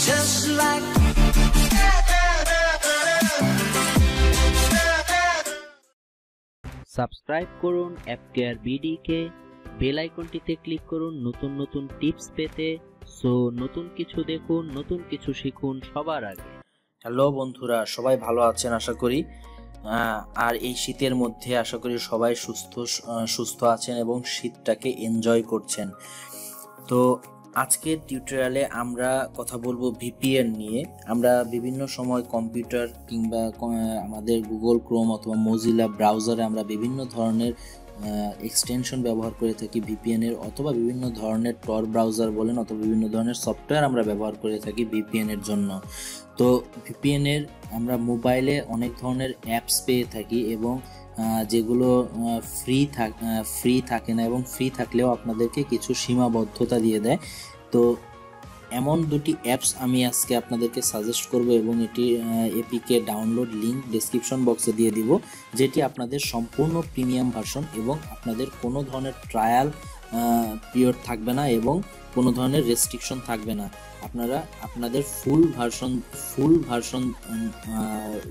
just like subscribe করুন app care BD কে, bell আইকনটিতে click করুন নতুন নতুন টিপস পেতে। সো নতুন কিছু দেখুন, নতুন কিছু শিখুন সবার আগে। হ্যালো বন্ধুরা, সবাই ভালো আছেন আশা করি। আর এই শীতের মধ্যে আশা করি সবাই সুস্থ আছেন এবং শীতটাকে এনজয় করছেন। তো আজকের টিউটোরিয়ালে আমরা কথা বলবো ভিপিএন নিয়ে। আমরা বিভিন্ন সময় কম্পিউটার কিংবা আমাদের গুগল ক্রোম অথবা মোজিলা ব্রাউজারে আমরা বিভিন্ন ধরনের এক্সটেনশন ব্যবহার করে থাকি ভিপিএন এর, অথবা বিভিন্ন ধরনের টর ব্রাউজার বলেন অথবা বিভিন্ন ধরনের সফটওয়্যার আমরা ব্যবহার করে থাকি ভিপিএন এর জন্য। তো ভিপিএন এর আমরা মোবাইলে অনেক ধরনের অ্যাপস পেয়ে থাকি এবং যেগুলো ফ্রি থাকে না, এবং ফ্রি থাকলেও আপনাদেরকে কিছু সীমাবদ্ধতা দিয়ে দেয়। তো এমন দুটি অ্যাপস আমি আজকে আপনাদেরকে সাজেস্ট করব এবং এটি এপিকে ডাউনলোড লিংক ডেসক্রিপশন বক্সে দিয়ে দিব, যেটি আপনাদের সম্পূর্ণ প্রিমিয়াম ভার্সন এবং আপনাদের কোনো ধরনের ট্রায়াল পিরিয়ড থাকবে না এবং কোনো ধরনের রেস্ট্রিকশন থাকবে না। আপনারা আপনাদের ফুল ভার্সন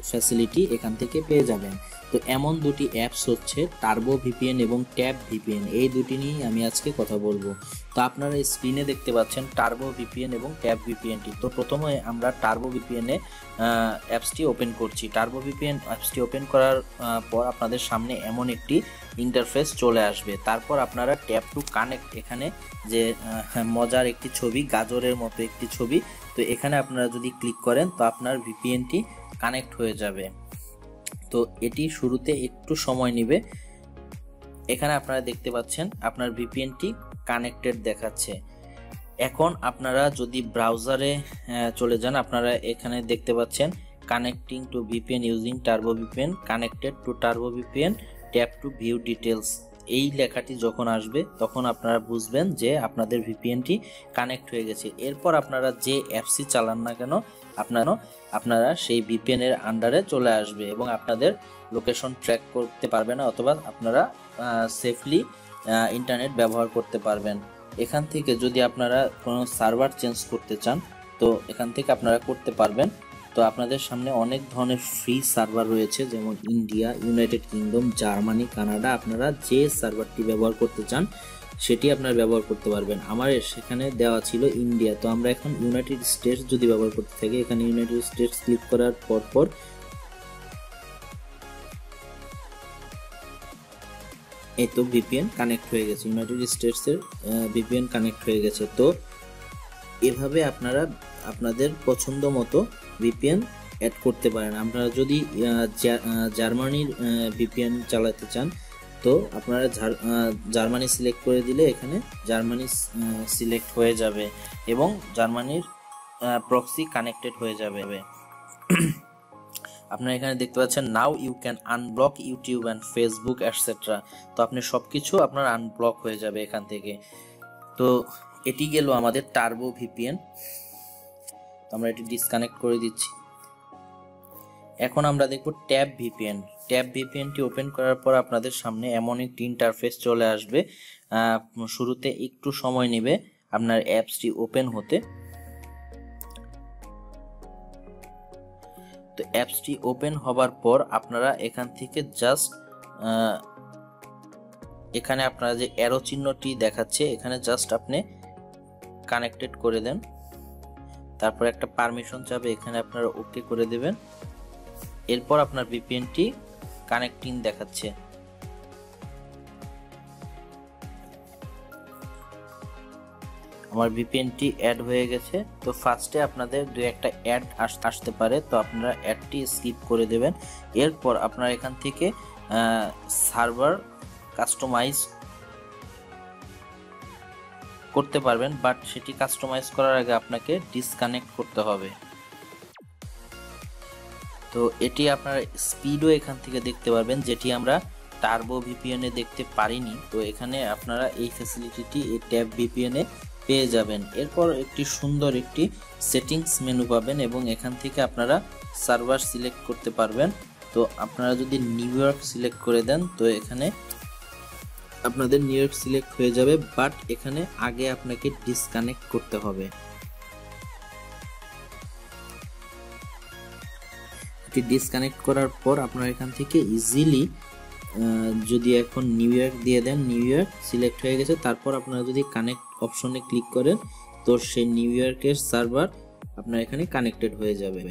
ফ্যাসিলিটি এখান থেকে পেয়ে যাবেন। তো এমন দুটি অ্যাপস হচ্ছে টার্বো ভিপিএন এবং ট্যাব ভিপিএন, এই দুটি নিয়েই আমি আজকে কথা বলবো। তো আপনারা স্ক্রিনে দেখতে পাচ্ছেন টার্বো ভিপিএন এবং ট্যাব ভিপিএনটি। তো প্রথমে আমরা টার্বো ভিপিএনে অ্যাপসটি ওপেন করছি। টার্বো ভিপিএন অ্যাপসটি ওপেন করার পর আপনাদের সামনে এমন একটি ইন্টারফেস চলে আসবে। তারপর আপনারা ট্যাপ টু কানেক্ট, এখানে যে মজার একটি ছবি, গাজরের মতো একটি ছবি, তো এখানে আপনারা যদি ক্লিক করেন তো আপনার ভিপিএনটি কানেক্ট হয়ে যাবে। তো এটি শুরুতে একটু সময় নেবে। এখানে আপনারা দেখতে পাচ্ছেন আপনার ভিপিএনটি কানেক্টেড দেখাচ্ছে। এখন আপনারা যদি ব্রাউজারে চলে যান, আপনারা এখানে দেখতে পাচ্ছেন connecting two VPN using turbo VPN, connected to turbo VPN, tap two view details. এই লেখাটি যখন আসবে তখন আপনারা বুঝবেন যে আপনাদের ভিপিএনটি কানেক্ট হয়ে গেছে। এরপর আপনারা যে অ্যাপসই চালান না কেন আপনারা সেই ভিপিএন এর আন্ডারে চলে আসবে এবং আপনাদের লোকেশন ট্র্যাক করতে পারবে না, অথবা আপনারা সেফলি ইন্টারনেট ব্যবহার করতে পারবেন। এখান থেকে যদি আপনারা কোনো সার্ভার চেঞ্জ করতে চান তো এখান থেকে আপনারা করতে পারবেন। তো আপনাদের সামনে অনেক ধরনের ফ্রি সার্ভার রয়েছে, যেমন India, United kingdom, Germany, Canada. আপনারা যে সার্ভারটি ব্যবহার করতে চান সেটি আপনারা ব্যবহার করতে পারবেন। আমার সেখানে দেওয়া ছিল ইন্ডিয়া, তো আমরা এখন ইউনাইটেড স্টেটস যদি ব্যবহার করতে থাকি, এখানে ইউনাইটেড স্টেটস ক্লিক করার পর এই তো ভিপিএন কানেক্ট হয়ে গেছে, ইউনাইটেড স্টেটসের ভিপিএন কানেক্ট হয়ে গেছে। তো এভাবে আপনারা আপনাদের পছন্দ মতো ভিপিএন অ্যাড করতে পারেন। আপনারা যদি জার্মানির ভিপিএন চালাতে চান তো আপনারা জার্মানি সিলেক্ট করে দিলে এখানে জার্মানি সিলেক্ট হয়ে যাবে এবং জার্মানির প্রক্সি কানেক্টেড হয়ে যাবে। আপনারা এখানে দেখতে পাচ্ছেন now you can unblock YouTube and Facebook etcetera. তো আপনি সবকিছু আপনার আনব্লক হয়ে যাবে এখান থেকে। তো এটি গেল আমাদের টার্বো ভিপিএন। আমরা এটি ডিসকানেক্ট করে দিচ্ছি। এখন আমরা দেখব ট্যাব ভিপিএন। ট্যাব ভিপিএনটি ওপেন করার পর আপনাদের সামনে এমন একটি ইন্টারফেস চলে আসবে। শুরুতে একটু সময় নেবে আপনার অ্যাপসটি ওপেন হতে। তো অ্যাপসটি ওপেন হবার পর আপনারা এখান থেকে জাস্ট এখানে আপনারা যে অ্যারো চিহ্নটি দেখাচ্ছে এখানে জাস্ট আপনি কানেক্টেড করে দেন। তারপর একটা পারমিশন চাবে, এখানে আপনারা ওকে করে দেবেন। এরপর আপনার ভিপিএনটি কানেক্টিং দেখাচ্ছে। আমার ভিপিএনটি অ্যাড হয়ে গেছে। তো ফার্স্টে আপনাদের দু একটা অ্যাড আসতে পারে, তো আপনারা অ্যাডটি স্কিপ করে দেবেন। এরপর আপনারা এখান থেকে সার্ভার কাস্টমাইজ করতে পারবেন, বাট সেটি কাস্টমাইজ করার আগে আপনাকে ডিসকানেক্ট করতে হবে। তো এটি আপনারা স্পিডও এখান থেকে দেখতে পারবেন, যেটি আমরা টার্বো ভিপিএনে দেখতে পারিনি। তো এখানে আপনারা এই ফ্যাসিলিটিটি এই ট্যাব ভিপিএনে পেয়ে যাবেন। এরপর একটি সুন্দর একটি সেটিংস মেনু পাবেন এবং এখান থেকে আপনারা সার্ভার সিলেক্ট করতে পারবেন। তো আপনারা যদি নিউ ইয়র্ক সিলেক্ট করে দেন তো এখানে আপনাদের নিউ ইয়র্ক সিলেক্ট হয়ে যাবে, বাট এখানে আগে আপনাকে ডিসকানেক্ট করতে হবে। অ্যাপটি ডিসকানেক্ট করার পর আপনারা এখান থেকে ইজিলি যদি এখন নিউ ইয়র্ক দিয়ে দেন, নিউ ইয়র্ক সিলেক্ট হয়ে গেছে। তারপর আপনারা যদি কানেক্ট অপশনে ক্লিক করেন তো সেই নিউ ইয়র্কের সার্ভার আপনার এখানে কানেক্টেড হয়ে যাবে।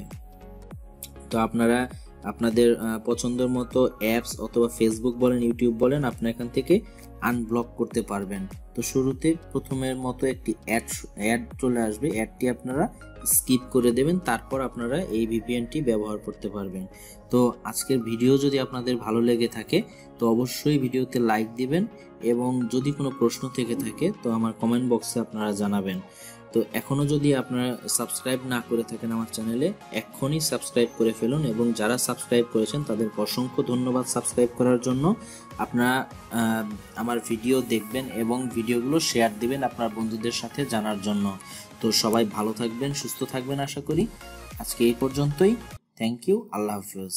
তো আপনারা আপনাদের পছন্দের মতো অ্যাপস অথবা ফেসবুক বলেন, ইউটিউব বলেন, আপনারা এখান থেকে আনব্লক করতে পারবেন। তো শুরুতে প্রথমের মতো একটি অ্যাড চলে আসবে, অ্যাডটি আপনারা স্কিপ করে দেবেন, তারপর আপনারা এই ভিপিএনটি ব্যবহার করতে পারবেন। তো আজকের ভিডিও যদি আপনাদের ভালো লেগে থাকে তো অবশ্যই ভিডিওতে লাইক দিবেন, এবং যদি কোনো প্রশ্ন থেকে থাকে তো আমার কমেন্ট বক্সে আপনারা জানাবেন। তো এখনও যদি আপনারা সাবস্ক্রাইব না করে থাকেন আমার চ্যানেলে, এক্ষুনি সাবস্ক্রাইব করে ফেলুন, এবং যারা সাবস্ক্রাইব করেছেন তাদের অসংখ্য ধন্যবাদ সাবস্ক্রাইব করার জন্য। আপনারা আমার ভিডিও দেখবেন এবং ভিডিওগুলো শেয়ার দিবেন আপনার বন্ধুদের সাথে জানার জন্য। তো সবাই ভালো থাকবেন, সুস্থ থাকবেন আশা করি। আজকে এই পর্যন্তই। থ্যাংক ইউ, আল্লাহ হাফিজ।